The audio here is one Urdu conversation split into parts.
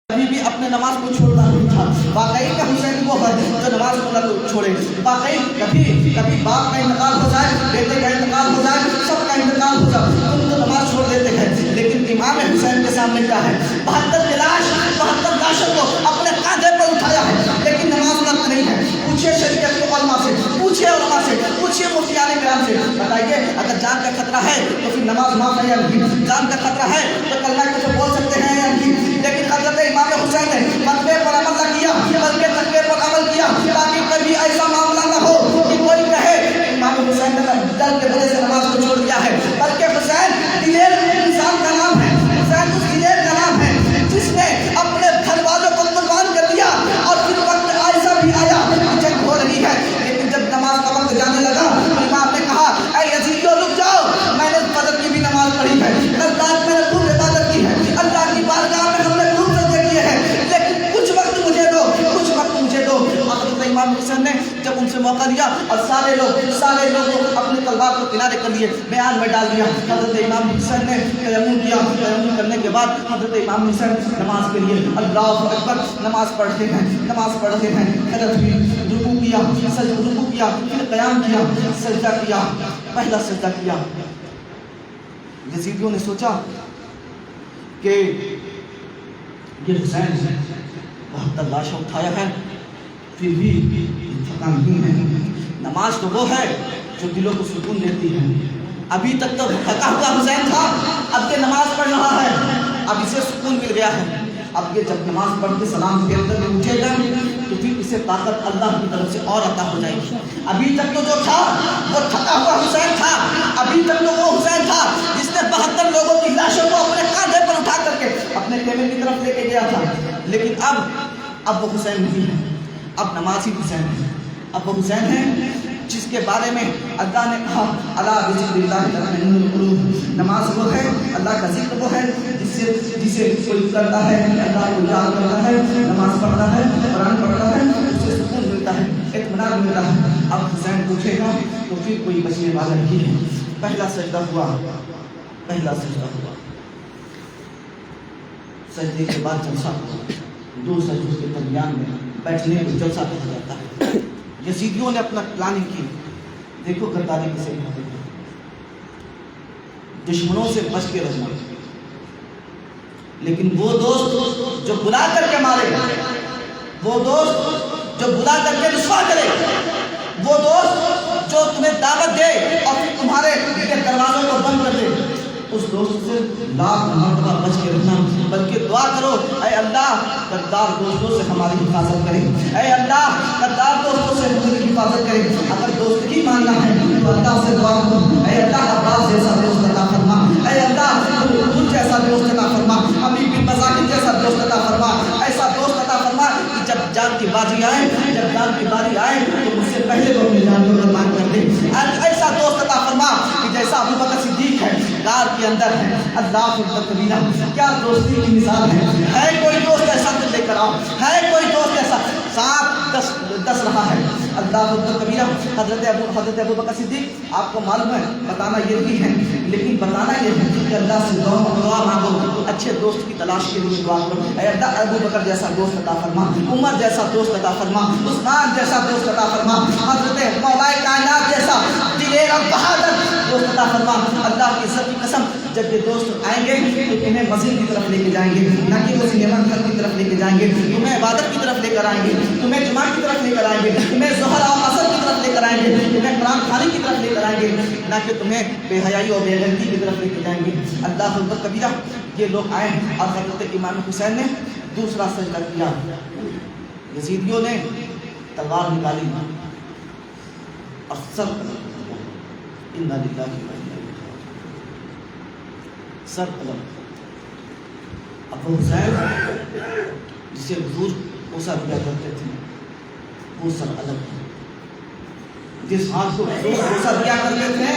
کبھی بھی اپنے نماز کو چھوڑنا نہیں تھا. واقعی کہ حسین وہ ہے جو نماز کو نہ چھوڑے. واقعی کبھی باپ کا انتقال ہو جائے, بیٹے کا انتقال ہو جائے, سب کا انتقال ہو جائے, تم تو نماز چھوڑ دیتے ہیں. لیکن امام حسین کے سامنے کیا ہے؟ 72 لاشوں کو اپنے کاندھے پر اٹھایا ہے, لیکن نماز وقت نہیں ہے. پوچھئے شریعت کے علماء سے, پوچھئے علماء سے, پوچھئے مفتیان کرام سے, بتائیے اگر جان کا خطرہ ہے تو پھر نماز معاف ہے یا نہیں؟ جان کا خطرہ ہے تو کلمہ کچھ بول سکتے ہیں یا نہیں؟ لیکن حضرت امام حسین نے فتوے پر عمل نہ کیا, بلکہ فتوے پر عمل کیا تاکہ کبھی ایسا معاملہ نہ ہو کہ کوئی کہے امام حسین نے ڈر کے وجہ سے نماز کو چھوڑ دیا ہے. بلکہ حسین دلیر انسان کا نام ہے, حسین اس دلیر کا نام ہے جس نے اپنے گھر والوں کو قربان کر دیا. اور پھر وقت ایسا بھی آیا جنگ ہو رہی ہے, لیکن جب نماز کا وقت جانے لگا امام نے کہا اے یزیدیو رک جاؤ, میں نے فجر کی بھی نماز پڑھی ہے, رات میں نے خوب عبادت کی ہے, اللہ کی بارگاہ میں ہم نے خوب سجدے کیے ہیں, لیکن کچھ وقت مجھے دو, کچھ وقت مجھے دو. حضرت امام حسین نے جب ان سے موقع دیا اور سارے لوگ اپنے تلوار کو کنارے کر لیے, میان میں ڈال دیا. حضرت امام حسین نے تیمم کیا. تیمم کرنے کے بعد حضرت امام حسین نماز کے لیے اللہ اکبر نماز پڑھتے ہیں. حضرت رکوع کیا, رکوع کیا, پھر قیام کیا, سجدہ کیا, پہلا سجدہ کیا. یزیدیوں نے سوچا کہ یہ حسین 72 لاشیں اٹھایا ہے, پھر بھی تھکا نہیں ہے. نماز تو وہ ہے جو دلوں کو سکون دیتی ہے. ابھی تک تو تھکا ہوا حسین تھا, اب یہ نماز پڑھ رہا ہے, اب اسے سکون مل گیا ہے. اب یہ جب نماز پڑھ کے سلام کے اندر میں اٹھے گا تو پھر اسے طاقت اللہ کی طرف سے اور عطا ہو جائے گی. ابھی تک تو جو تھا وہ تھکا ہوا حسین تھا, ابھی تک تو وہ حسین تھا جس نے 72 لوگوں کی لاشوں کو اپنے کاندھے پر اٹھا کر کے اپنے خیمے کی طرف لے کے گیا تھا. لیکن اب وہ حسین نہیں ہے, اب نمازی حسین ہے. اب وہ حسین ہے جس کے بارے میں اللہ نے کہا الا بذکر اللہ تطمئن القلوب. نماز وہ ہے, اللہ کا ذکر وہ ہے جسے کوئی کرتا ہے, اللہ کو یاد کرتا ہے, نماز پڑھتا ہے, قرآن پڑھتا ہے, اسے سکون ملتا ہے, اطمینان ملتا ہے. اب حسین پوچھے گا تو پھر کوئی بچنے والا نہیں ہے. پہلا سجدہ ہوا, سجدے کے بعد جلسہ ہوا, 2 سجدوں کے درمیان میں بیٹھنے کو جلسہ کہا جاتا ہے. یزیدیوں نے اپنا پلاننگ کی. دیکھو غداری کسے کہتے ہیں, دشمنوں سے بچ کے رہنا. لیکن وہ دوست جو بلا کر کے مارے, وہ دوست جو بلا کر کے رسوا کرے, وہ دوست جو تمہیں دعوت دے اور پھر تمہارے دروازوں کو بند کر دے, اس دوست سے لاکھ مرتبہ بچ کے رہنا. بلکہ دعا کرو اے اللہ غدار دوستوں سے ہماری حفاظت کرے, اے اللہ غدار دوستوں سے ہماری حفاظت کرے. اگر دوست ہی ماننا ہے تو اللہ سے دعا کرو, اے اللہ عباس جیسا دوست عطا فرما, اے اللہ حضور جیسا دوست عطا فرما, حبیب بن مظاہر جیسا دوست عطا فرما, ایسا دوست عطا فرما کہ جب جان کی باری آئے تو مجھ سے پہلے وہ اپنی جان کو قربان کر دے. ایسا دوست عطا فرما کہ جیسا ابو بکر صدیق ہے, غار کے اندر ہے, اللہ اکبر کبیرہ. کیا دوستی کی مثال ہے کوئی دوست ایسا تو لے کر آؤ, ہے کوئی دوست ایسا. 7-10 رہا ہے, اللہ اکبر کبیرہ. حضرت ابو بکر صدیق آپ کو معلوم ہے, بتانا یہ بھی ہے, لیکن بتانا یہ ہے کہ اللہ سے دعا مانگو, اچھے دوست کی تلاش کے لیے دعا کرو. اے اللہ ابو بکر جیسا دوست عطا فرما, عمر جیسا دوست عطا فرما, عثمان جیسا دوست عطا فرما, حضرت مولا کائنات جیسا دلیر اور بہادر دوست عطا فرما. اللہ کی عزت کی قسم, جب یہ دوست آئیں گے تو تمہیں مسجد کی طرف لے کے جائیں گے, نہ کہ وہ سنیما گھر کی طرف لے کے جائیں گے. تمہیں عبادت کی طرف لے کر آئیں گے, تمہیں جماعت کی طرف لے کر آئیں گے, تمہیں ظہر اور عصر کی طرف لے کر آئیں گے, تمہیں قرآن خوانی کی طرف لے کر آئیں گے, نہ کہ تمہیں بے حیائی اور بے غیرتی کی طرف لے کے جائیں گے. اللہ اکبر کبیرہ. یہ لوگ آئے اور حضرت امام حسین نے دوسرا سجدہ کیا. یزیدیوں نے تلوار نکالی اور سر انا للہ و انا الیہ سر قلم. ابو حسین جسے حضور کوسا دیا کرتے تھے وہ سر الگ ہے. جس ہاتھ کو حضور کوسا دیا کرتے تھے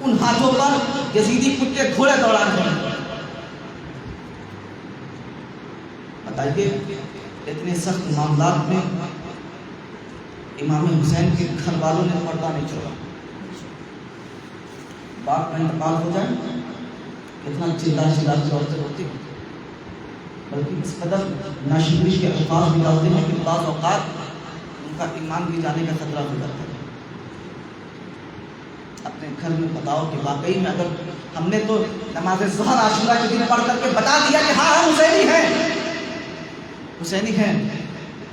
ان ہاتھوں پر یزیدی کتے گھوڑے دوڑا رہے ہیں. بتائیے اتنے سخت معاملات میں امام حسین کے گھر والوں نے پردہ نہیں چھوڑا. باپ کا انتقال ہو جائے کتنا چلا کے عورتیں ہوتی. بلکہ اس قدر ناشکری کے الفاظ نکالتے ہیں کہ بعض اوقات ان کا ایمان بھی جانے کا خطرہ ہو جاتا ہے۔ اپنے گھر میں بتاؤ کہ واقعی میں اگر ہم نے تو نماز ظہر عاشورہ کے دن پڑھ کر کے بتا دیا کہ ہاں ہم حسینی ہیں،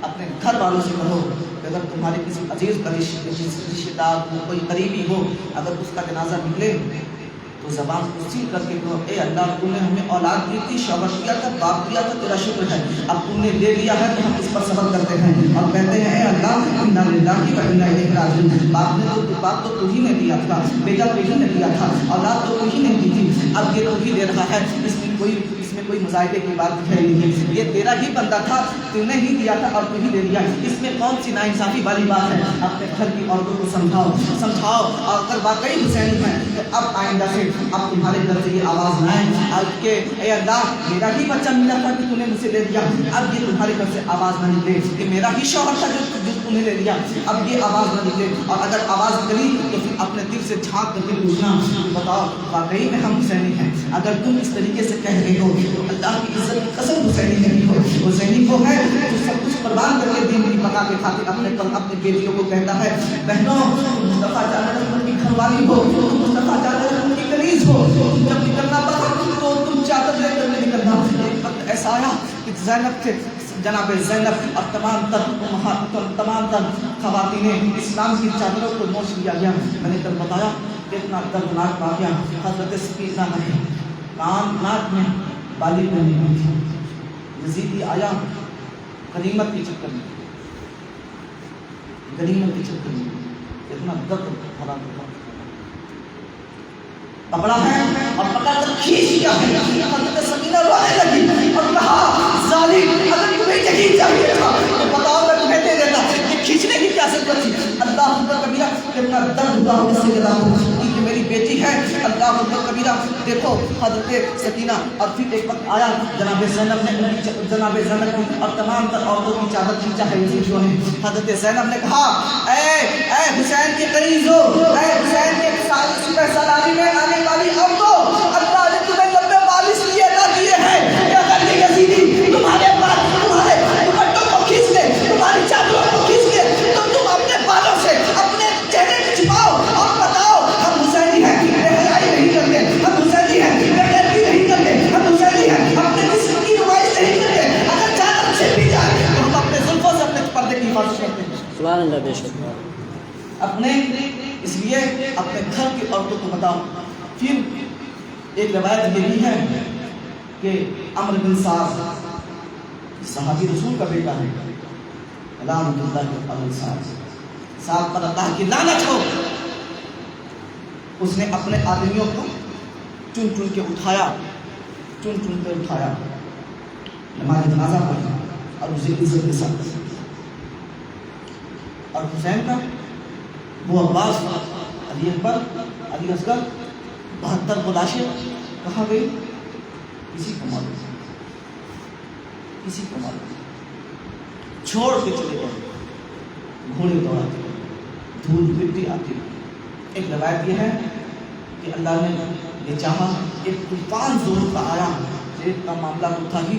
اپنے گھر والوں سے کہو کہ اگر تمہارے کسی عزیز رشتہ دار ہو، کوئی قریبی ہو، اگر اس کا جنازہ نکلے تو زبان کو سیل کر کے کہو اے اللہ تم نے ہمیں اولاد دی تھی، شوہر دیا تھا، باپ دیا تھا، تیرا شکر ہے، اب تم نے لے لیا ہے تو ہم اس پر صبر کرتے ہیں اور کہتے ہیں اے اللہ انا للہ و انا الیہ راجعون۔ باپ تو ہی نے دیا تھا، بیٹا تو ہی نے دیا تھا، اولاد تو ہی نے دی تھی، اب یہ تو ہی دے رہا ہے، اس میں کوئی مذائقے کی بات ہے نہیں، یہ تیرا ہی بندہ تھا، تو نے ہی دیا تھا اور تو ہی دے دیا، اس میں کون سی ناانصافی والی بات ہے؟ اپنے گھر کی عورتوں کو سمجھاؤ اور اگر واقعی حسینی ہیں تو اب آئندہ سے اب تمہارے گھر سے یہ آواز نہ آئے کہ اے اللہ میرا ہی بچہ ملا تھا کہ تو نے مجھ سے لے لیا، اب یہ تمہارے گھر سے آواز نہ نکلے کہ میرا ہی شوہر تھا جو تم نے لے لیا، اب یہ آواز نہ نکلے، اور اگر آواز نکلی تو پھر اپنے دل سے جھانک کر کے پوچھنا بتاؤ واقعی میں ہم حسینی ہیں؟ اگر تم اس طریقے سے کہہ رہے ہو تو اللہ کی عزت کی قسم حسینی نہیں ہو، حسینی وہ ہے جو سب کچھ قربان کر کے دین کی بقا کے خاطر اپنے بیٹیوں کو کہتا ہے بہنوں مصطفیٰ جان رحمت کی گھر والی ہو، مصطفیٰ جان رحمت کی کنیز ہو، جب نکلنا پڑا تو تم چادر لے کر نکلنا۔ ایک وقت ایسا آیا کہ زینب تھے، جناب زینب اور تمام تر خواتین اسلام کی چادروں کو نوش لیا گیا۔ میں نے کل بتایا کتنا دردناک واقعہ، حضرت سکینہ نے ناک میں بالی پہنی ہوئی تھی، یزیدی آیا غنیمت کے چکر میں، اتنا درد بھرا ہوگا، پکڑا ہے اور پکڑ کر کھینچ لیا ہے۔ حضرت سکینہ رونے لگی اور کہا ظالم اگر تمہیں یہی چاہیے تھا تو بتاؤ میں تمہیں دے دیتا، یہ کھینچنے کی کیا ضرورت تھی؟ اللہ اکبر کبیرہ، کتنا درد ہوا اس سے گلا کہ میری بیٹی ہے۔ اللہ اکبر کبیرہ، دیکھو حضرت سکینہ اور پھر ایک وقت آیا جناب زینب نے اور تمام تر عورتوں کی چادر کھینچا ہے یزیدیوں نے۔ حضرت زینب نے کہا اے حسین کے قریب ہو، اے حسین کے صبح سالاری میں آنے والی عورتوں، اللہ نے تمہیں لمبے بال اس لیے نہ دیے ہیں کہ اگر یہ یزیدی تمہارے دوپٹوں کو کھینچ لے، تمہاری چادروں کو کھینچ لے تو تم اپنے بالوں سے اپنے چہرے کو چھپاؤ اور بتاؤ ہم حسینی ہیں، بے حیائی نہیں کرتے، ہم حسینی ہیں، بے غیرتی نہیں کرتے، ہم حسینی ہیں، اپنے جسم کی نمائش نہیں کرتے، اگر چادر چھپ بھی جائے تو ہم اپنے زلفوں سے اپنے پردے کی حفاظت کرتے ہیں۔ سبحان اللہ، بے شک۔ اس لیے اپنے گھر کی عورتوں کو بتاؤ۔ پھر ایک روایت یہ بھی ہے کہ عمرو بن سعد صحابی رسول کا بیٹا ہے، لعنت اللہ علیہ سعد پر اللہ کی لعنت ہو، اس نے اپنے آدمیوں کو چن چن کے اٹھایا، نماز جنازہ پڑھی اور اسے عزت کے ساتھ، اور حسین کا وہ عباس، علی اکبر، علی اصغر، 72 لاشیں کہاں گئی؟ کسی کو معلوم، چھوڑ کے چلے گئے، گھوڑے دوڑاتے، دھول مٹی آتی۔ ایک روایت یہ ہے کہ اللہ نے یہ چاہا، ایک طوفان زور کا آیا، ریت کا معاملہ تو تھا ہی،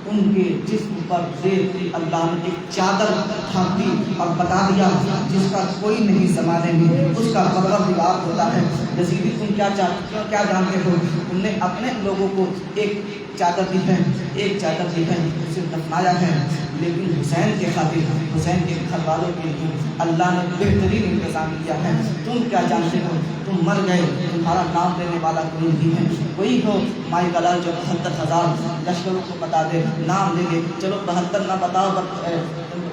ان کے جسم پر ریت کی اللہ نے ایک چادر ڈھانپ دی اور بتا دیا جس کا کوئی نہیں زمانے میں، اس کا پروردگار ہوتا ہے۔ یزیدی تم کیا جانتے ہو؟ تم نے اپنے لوگوں کو ایک چادر دی ہے، اسے دفنایا ہے، لیکن حسین کے خاطر، حسین کے گھر والوں کے لیے اللہ نے بہترین انتظام کیا ہے۔ تم کیا جانتے ہو؟ تم مر گئے، تمہارا نام لینے والا کوئی نہیں ہے۔ کوئی ہو مائی کلال جو 72,000 لشکروں کو بتا دے، نام لے لے، چلو 72 نہ بتاؤ،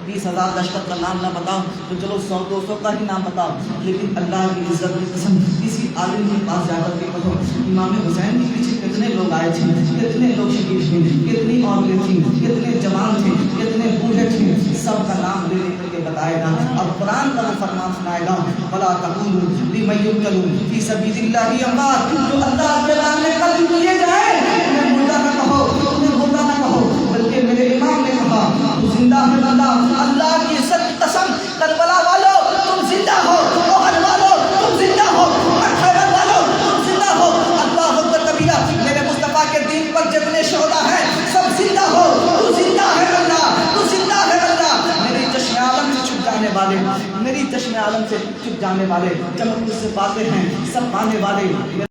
20,000 لشکر کا نام نہ بتاؤ تو چلو 100-200 کا ہی نام بتاؤ، لیکن اللہ کی عزت کی قسم کسی عالم کے پاس جا کر کے کہو امام حسین کے پیچھے کتنے لوگ آئے تھے، کتنے لوگ شہید ہوئے، کتنی عورتیں تھیں، کتنے جوان تھے، کتنے بوڑھے تھے، سب کا نام لے لے کر کے بتائے گا اور قرآن کا فرمان سنائے گا، وَلَا تَقُولُوا لِمَن يُقْتَلُ فِي سَبِيلِ اللَّهِ أَمْوَاتٌ، جو اللہ کے راہ میں قتل کیے جائیں انہیں مردہ نہ کہو، بلکہ میرے امام نے کہا تو زندہ ہے بندہ، اللہ کی عزت کی قسم، کربلا والوں تم زندہ ہو، اوہد والوں تم زندہ ہو، خیبر والوں تم زندہ ہو، اللہ اکبر کبیرہ، میرے مصطفیٰ کے دین پر جتنے شہدا ہیں سب زندہ ہو، والے، میری چشم عالم سے چھپ جانے والے، چمکنے سے پاتے ہیں سب پانے والے۔